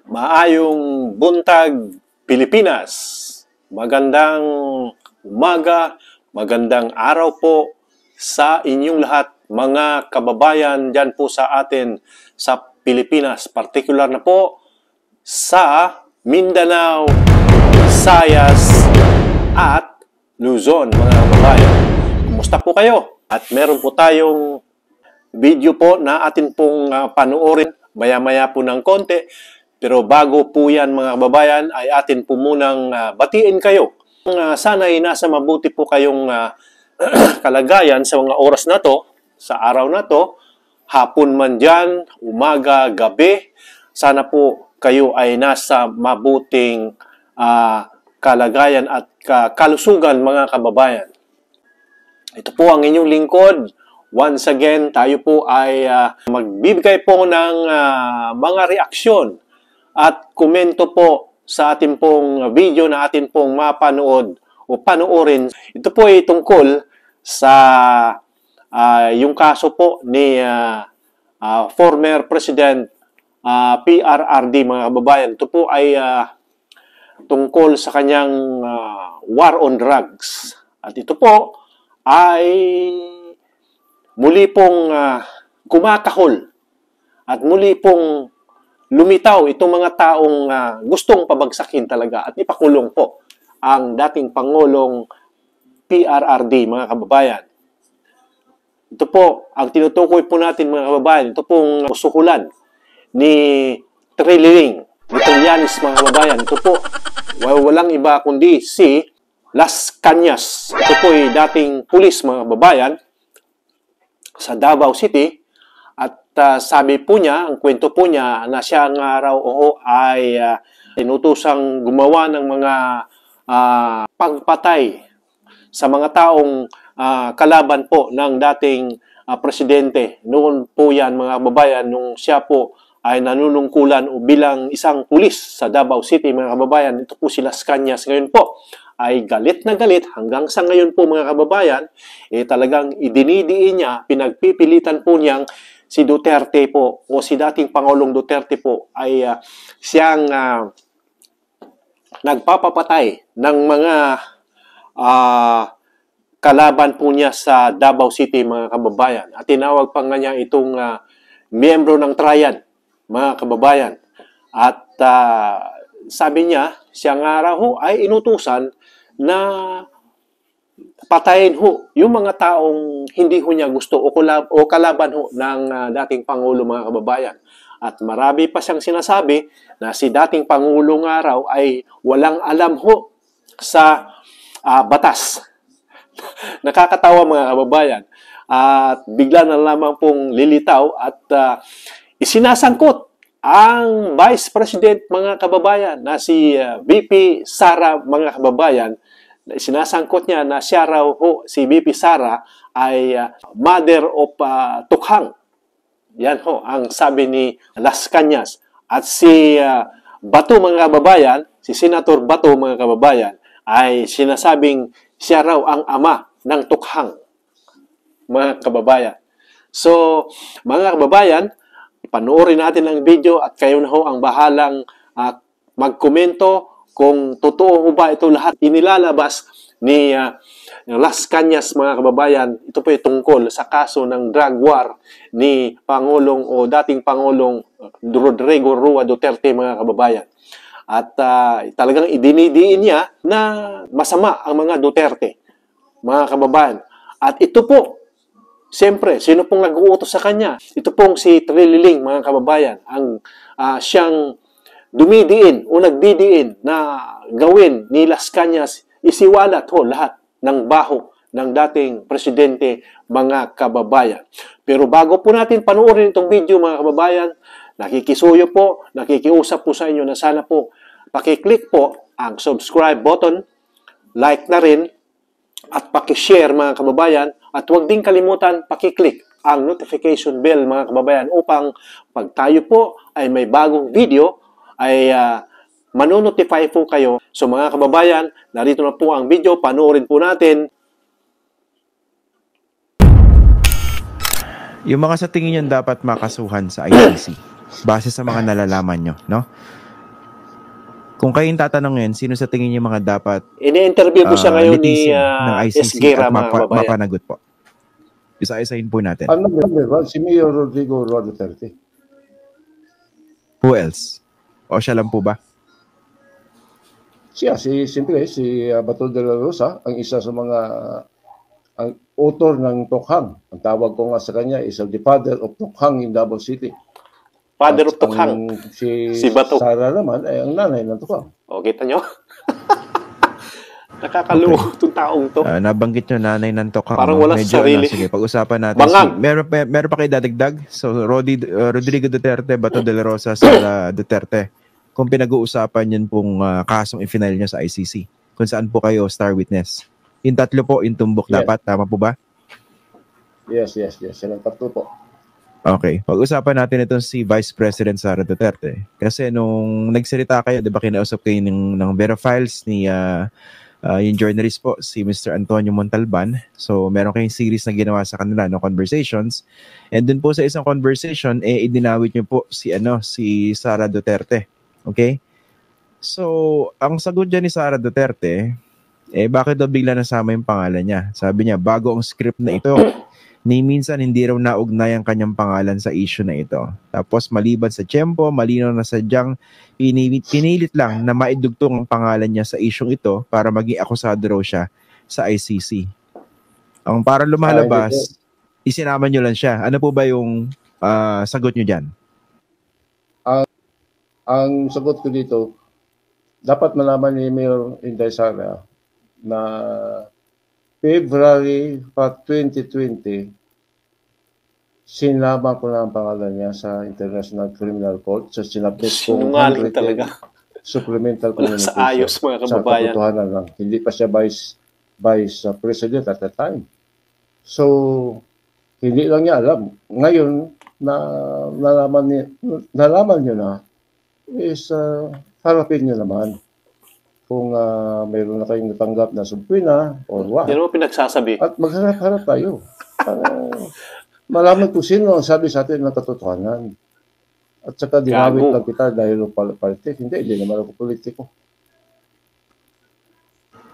Maayong buntag Pilipinas. Magandang umaga, magandang araw po sa inyong lahat mga kababayan dyan po sa atin sa Pilipinas. Partikular na po sa Mindanao, Visayas at Luzon mga kababayan. Kumusta po kayo? At meron po tayong video po na atin pong panoorin maya-maya po ng konti. Pero bago po yan mga kababayan ay atin po munang batiin kayo. Sana'y nasa mabuti po kayong kalagayan sa mga oras na to, sa araw na to, hapon man dyan, umaga, gabi. Sana po kayo ay nasa mabuting kalagayan at kalusugan mga kababayan. Ito po ang inyong lingkod. Once again, tayo po ay magbibigay po ng mga reaksyon at komento po sa ating pong video na atin pong mapanood o panoorin. Ito po ay tungkol sa yung kaso po ni former President PRRD mga kababayan. Ito po ay tungkol sa kanyang war on drugs. At ito po ay muli pong kumakahol at muli pong lumitaw itong mga taong gustong pabagsakin talaga at ipakulong po ang dating Pangulong PRRD mga kababayan. Ito po, ang tinutukoy po natin mga kababayan, ito pong sukulan ni Trillanes mga kababayan. Ito po, walang iba kundi si Las Cañas. Ito po ay dating pulis mga kababayan sa Davao City. At sabi po niya, ang kwento po niya na siya nga raw ay inutusang gumawa ng mga pagpatay sa mga taong kalaban po ng dating presidente. Noon po yan mga kababayan, nung siya po ay nanunungkulan o bilang isang pulis sa Davao City mga kababayan. Ito po si Las Cañas ngayon po ay galit na galit hanggang sa ngayon po mga kababayan, talagang idinidiin niya, pinagpipilitan po niyang si Duterte po o si dating Pangulong Duterte po ay siyang nagpapapatay ng mga kalaban po niya sa Davao City mga kababayan. At tinawag pa nga niya itong miyembro ng Triad mga kababayan. At sabi niya, siya nga raw ay inutusan na patayin ho yung mga taong hindi ho niya gusto o kalaban ho ng dating Pangulo mga kababayan. At marami pa siyang sinasabi na si dating Pangulo nga raw ay walang alam ho sa batas. Nakakatawa mga kababayan. At bigla na lamang pong lilitaw at isinasangkot ang Vice President mga kababayan na si VP Sara mga kababayan. Sinasangkot niya na siya raw ho, si VP Sara ay mother of tukhang. Yan ho ang sabi ni Las Cañas. At si Bato mga kababayan, si Senator Bato mga kababayan ay sinasabing siya raw ang ama ng tukhang mga kababayan. So mga kababayan, panoorin natin ang video at kayo na ho ang bahalang magkomento kung totoo ho ba ito lahat inilalabas ni Las Cañas mga kababayan. Ito po ay tungkol sa kaso ng drug war ni Pangulong o dating Pangulong Rodrigo Roa Duterte mga kababayan. At talagang idinidiin niya na masama ang mga Duterte mga kababayan. At ito po, siyempre, sino pong nag-uutos sa kanya? Ito pong si Trillanes mga kababayan, ang siyang dumidiin o nagdidiin na gawin ni Las Cañas, isiwalat ho lahat ng baho ng dating presidente mga kababayan. Pero bago po natin panoorin itong video mga kababayan, nakikisuyo po, nakikiusap po sa inyo na sana po pakiclick po ang subscribe button, like na rin at pakishare mga kababayan, at huwag din kalimutan pakiclick ang notification bell mga kababayan upang pag tayo po ay may bagong video ay manonotify po kayo. So mga kababayan, narito na po ang video, panoorin po natin. Yung mga sa tingin nyo dapat makasuhan sa ICC base sa mga nalalaman nyo, no? Kung kayo yung tatanong ngayon, sino sa tingin niyo mga dapat Ini-interview po siya ngayon ni litisin ng ICC Esguerra, at mga kababayan. mapanagot po? Isa-isahin po natin. Ano ba? Si Mayor Rodrigo Roa Duterte. Who else? O siya lang po ba? Siyempre, si Bato de la Rosa, ang isa sa mga ang author ng Tokhang. Ang tawag ko nga sa kanya is the father of Tokhang in Davao City. Father of Tokhang. Si Bato. Sara naman ay ang nanay ng Tokhang. O, kita nyo? Nakakaluho itong taong to. Nabanggit nyo nanay ng Tokhang. Parang wala sa sarili. Sige, pag-usapan natin. Meron pa kayo dadagdag? So, Rodrigo Duterte, Bato de la Rosa, Sara Duterte. Kung pinag-uusapan yun pong kasong i-final nyo sa ICC. Kung saan po kayo star witness. Yung tatlo po, yung tumbok dapat. Tama po ba? Yes. Silang tatlo po. Okay. Pag-usapan natin itong si Vice President Sara Duterte. Kasi nung nagsalita kayo, di ba kinausap kayo ng Vera Files ni yung journalist po, si Mr. Antonio Montalban. So, meron kayong series na ginawa sa kanila, no, conversations. And dun po sa isang conversation, idinawit niyo po si Sara Duterte. Okay? So, ang sagot dyan ni Sara Duterte, bakit daw bigla nasama yung pangalan niya? Sabi niya, bago ang script na ito, ni minsan hindi raw naugnay ang kanyang pangalan sa issue na ito. Tapos maliban sa tiyempo, malinaw na sadyang pinilit lang na maidugtong ang pangalan niya sa issue ito para maging akusado raw siya sa ICC. Ang para lumalabas, isinama niyo lang siya. Ano po ba yung sagot niyo dyan? Ang sagot ko dito, dapat malaman ni Mayor Inday Sara na February 2020, sinama ko na ang pangalan niya sa International Criminal Court sa sinabit ko supplemental communication. Sa ayos, mga kababayan. Sa katotohanan lang. Hindi pa siya vice president at that time. So, hindi lang niya alam. Ngayon, nalaman niyo na, is harapin niyo naman kung mayroon na kayong natanggap na subpoena or what. Yan mo pinagsasabi. At magharap-harap tayo. Malaman kung sino ang sabi sa atin ng katotohanan. At saka dinawit lang kita dahil politik. Hindi naman ako politiko.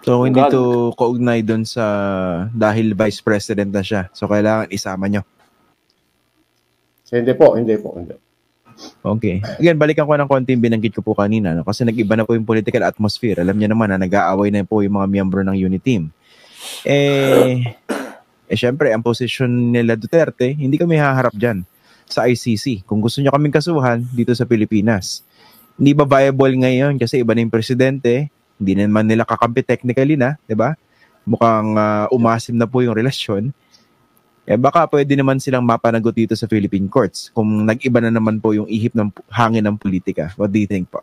So, hindi to kaugnay doon sa dahil vice president na siya. So, kailangan isama nyo. Hindi po. Okay. Again, balikan ko ng konti yung binanggit ko po kanina. No? Kasi nag-iba na po yung political atmosphere. Alam niyo naman na nag-aaway na po yung mga miyembro ng unit team. Syempre, ang posisyon nila Duterte, hindi kami haharap dyan sa ICC. Kung gusto niyo kaming kasuhan dito sa Pilipinas. Hindi ba viable ngayon kasi iba na yung presidente, hindi naman nila kakampi technically na, di ba? Mukhang umasim na po yung relasyon. Baka pwede naman silang mapanagot dito sa Philippine courts kung nag-iba na naman po yung ihip ng hangin ng politika. What do you think po?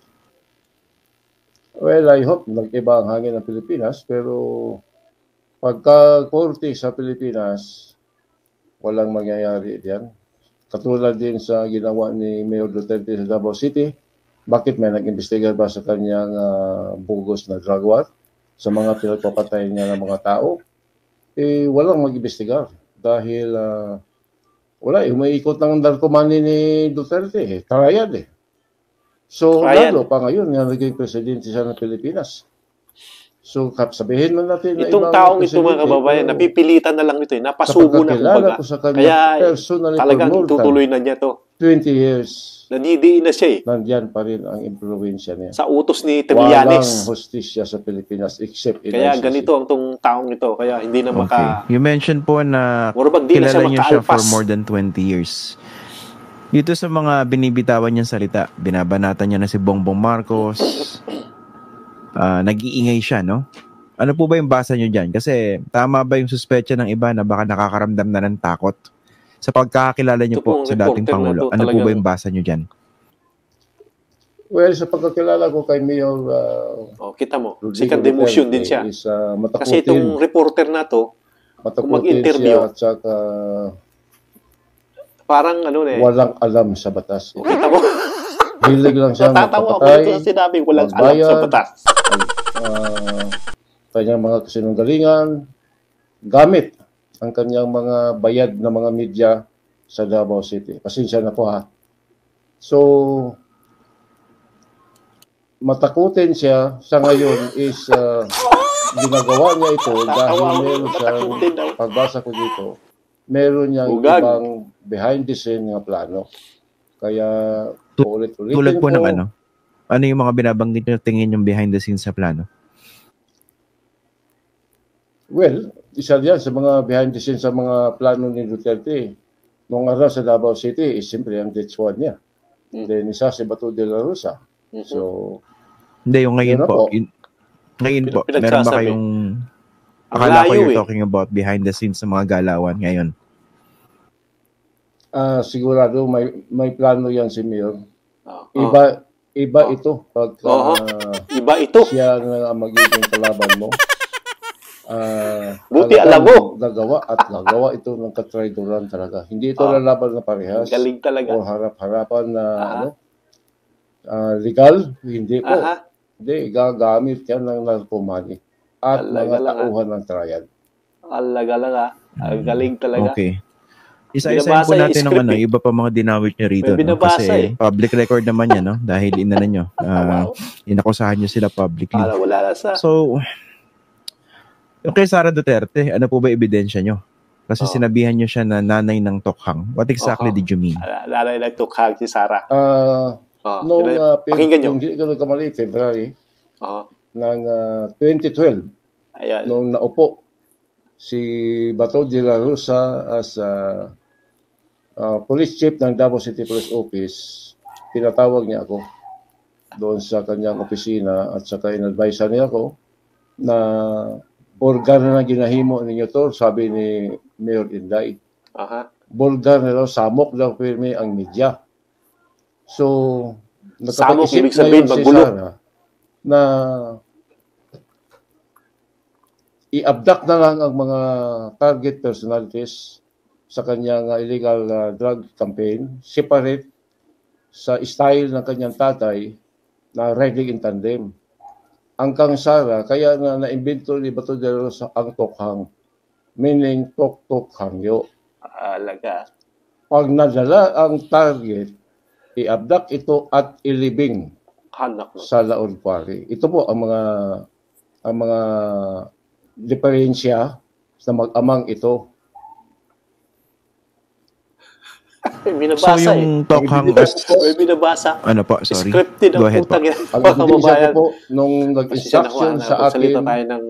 Well, I hope nag-iba ang hangin ng Pilipinas, pero pagka-korte sa Pilipinas, walang mangyayari diyan. Katulad din sa ginawa ni Mayor Duterte sa Davao City, bakit may nag-imbestiga ba sa kanyang bogus na drug war? Sa mga pinagpapatay niya ng mga tao? Walang mag-imbestigar. Dahil umiikot ng narkomani ni Duterte. Triad. So, lalo pa ngayon nga naging presidente siya ng Pilipinas. So, sabihin man natin na itong taong ito, mga kababayan, napipilitan na lang ito. Napasubo na kumbaga. Kaya talagang itutuloy na niya to. 20 years. Nadidiin na siya Nandiyan pa rin ang impluensya niya. Sa utos ni Trillanes. Walang hostisya sa Pilipinas except in Kaya ICC. Ganito ang taong ito. Kaya hindi na maka... You mentioned po na kilala niyo siya for more than 20 years. Dito sa mga binibitawan niyang salita, binabanatan niya na si Bongbong Marcos, nag-iingay siya, no? Ano po ba yung basa niyo dyan? Kasi tama ba yung suspecha ng iba na baka nakakaramdam na ng takot? Sa pagkakakilala niyo po sa dating Pangulo, ano po ba yung basa niyo dyan? Well, sa pagkakilala ko kay Mayor... kita mo, second demotion din siya. Kasi itong reporter na to, kung mag-interview, at saka, parang walang alam sa batas. Kita mo? Hilig lang siya natatawa ako ito sa sinabi, walang alam sa batas. Kanyang mga kasinunggalingan, gamit ang kanyang mga bayad na mga media sa Davao City. Pasensya na po ha. So, matakutin siya sa ngayon is ginagawa niya ito dahil meron siyang, pagbasa ko dito, meron niyang Bugag. ibang behind the scene nga plano. Kaya ulit-ulitin Tulad po ko, ng ano? Ano yung mga binabanggit nyo tingin yung behind the scenes sa plano? well, isa yan sa mga behind the scenes sa mga plano ni Duterte. Nung araw sa Davao City, is siyempre ang death squad niya. Then isa si Bato de la Rosa. So, Hindi, yung ngayon Yun na po. po. Ngayon po, meron ba Pinagsasabi. kayong... Ang Akala ko layo you're eh. talking about behind the scenes sa mga galawan ngayon. sigurado may plano yan si Mayor. Oh. Iba ito pag Iba ito. siya na ang magiging kalaban mo. Buti talagang alam mo. Nagawa ito ng katraidoran talaga. Hindi ito Oh. lalaban na parehas Galing talaga. o harap-harapan na legal. Hindi po. Aha. Hindi, gagamit yan ng narkomani at Talaga mga lang, tauhan ng trial. Alaga lang Ang galing talaga. Okay. Isa-isahin Binabasa po yung natin ng script ano, eh. iba pa mga dinawit nyo rito. May binabasa Kasi public record naman yan, no? Dahil inano nyo. Inakusahan nyo sila publicly. Wala na sa... So, yung kay Sara Duterte, ano po ba ebidensya nyo? Kasi sinabihan nyo siya na nanay ng tokhang. What exactly did you mean? Lalay nagtukhang si Sara. Nung Pakinggan nyo. hindi ko nagkamali, February Oo. ng 2012, Ayan. nung naupo si Bato de la Rosa as police chief ng Davao City Police Office, pinatawag niya ako doon sa kanyang opisina at saka in-advise niya ako na organ na ginahimo ninyo to, sabi ni Mayor Inday. Aha. Bulgar na daw, samok daw pirmi ang media. So, Samok, nakapag-isip ibig sabihin, ngayon si magulo. Sara na i-abduct na lang ang mga target personalities sa kanyang illegal drug campaign, separate sa style ng kanyang tatay na riding in tandem. Ang kang Sara, kaya na-invento ni Bato de la Rosa ang tokhang, meaning tok-tok hangyo. Alaga. Pag nadala ang target, i-abduct ito at ilibing Hanak. sa Laon Quarry. Ito po ang mga diferensya sa mag-amang ito. May So, binabasa yung tokhang... May binabasa. Ano po, sorry. Scripted Go ang ahead po. putang yan. Ang Mga ebidensya ko kababayan. po, nung nag-instruction sa Salita akin, tayo ng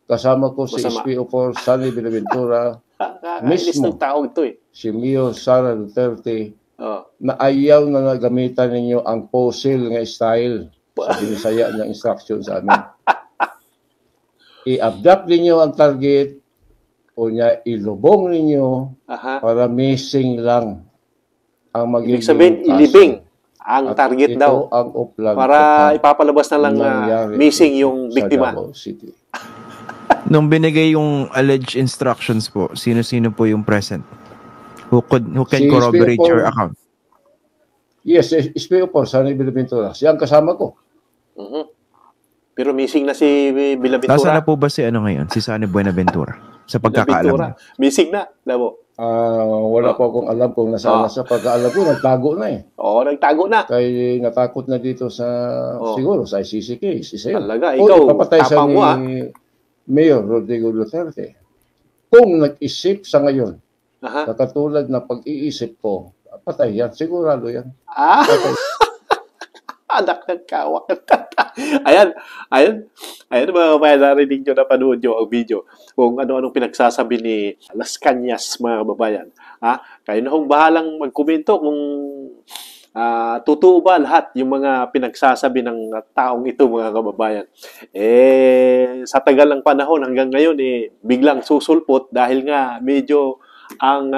kasama ko si Masama. SPO4 Sunny Benaventura, kakainis Mismo. ng taong ito eh. si Mayor Sara Duterte, Oh. na ayaw na nagamitan ninyo ang POSIL nga style sa binisaya niyang instruction sa amin. I-abduct ninyo ang target o niya ilubong ninyo Aha. para missing lang ang magiging Ibig sabihin, kaso. ilibing ang At target ito daw ang uplag para tokhang ipapalabas na lang nangyari missing yung sa biktima. Davao City. Nung binigay yung alleged instructions po, sino-sino po yung present? Who can Si corroborate SPO4. your account? Yes, SPO4 Sunny Benaventura. Siya ang kasama ko. Mhm. Pero missing na si Bilaventura. Nasaan na po ba si ano ngayon? Si Sunny Buenaventura? Sa pagkakaalam Bilaventura. mo. Missing na. Labo. Wala po akong alam kung nasaan na siya. Pagkaalam ko, nagtago na eh. Oo, nagtago na. Kaya natakot na dito sa, siguro, sa ICC case. Isa yun. Talaga, O, ikaw, ipapatay siya tapang ni mo, Mayor Rodrigo Duterte. Kung nag-isip sa ngayon, Aha. na katulad na pag-iisip ko, patay yan. Sigurado yan. Patay. Anak ng kawak. Ayan mga kabayan, narinig nyo, napanood nyo ang video kung ano-anong pinagsasabi ni Las Cañas, mga kababayan. Kayo na hong bahalang magkomento kung totoo ba lahat yung mga pinagsasabi ng taong ito, mga kababayan. Sa tagal ng panahon hanggang ngayon, biglang susulpot dahil nga medyo ang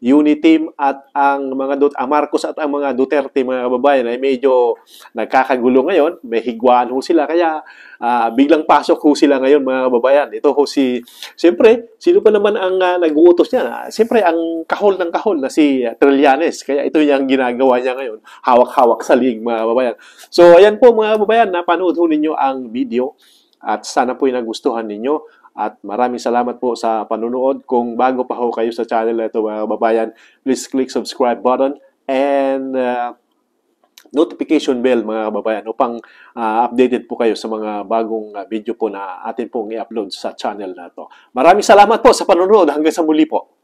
Uniteam at ang mga Marcos at ang mga Duterte, mga kababayan, ay medyo nagkakagulo ngayon. May higwaan ho sila. Kaya biglang pasok ho sila ngayon, mga kababayan. Ito ho siyempre, sino pa naman ang nag-uutos niya? Siyempre, ang kahol ng kahol na si Trillanes. Kaya ito yung ginagawa niya ngayon. Hawak-hawak sa lig, mga kababayan. So, ayan po, mga kababayan, napanood ho ninyo ang video at sana po yung nagustuhan ninyo. At maraming salamat po sa panunood. Kung bago pa ho kayo sa channel na ito, mga kababayan, please click subscribe button and notification bell mga kababayan upang updated po kayo sa mga bagong video po na atin pong i-upload sa channel na to. Maraming salamat po sa panonood. Hanggang sa muli po.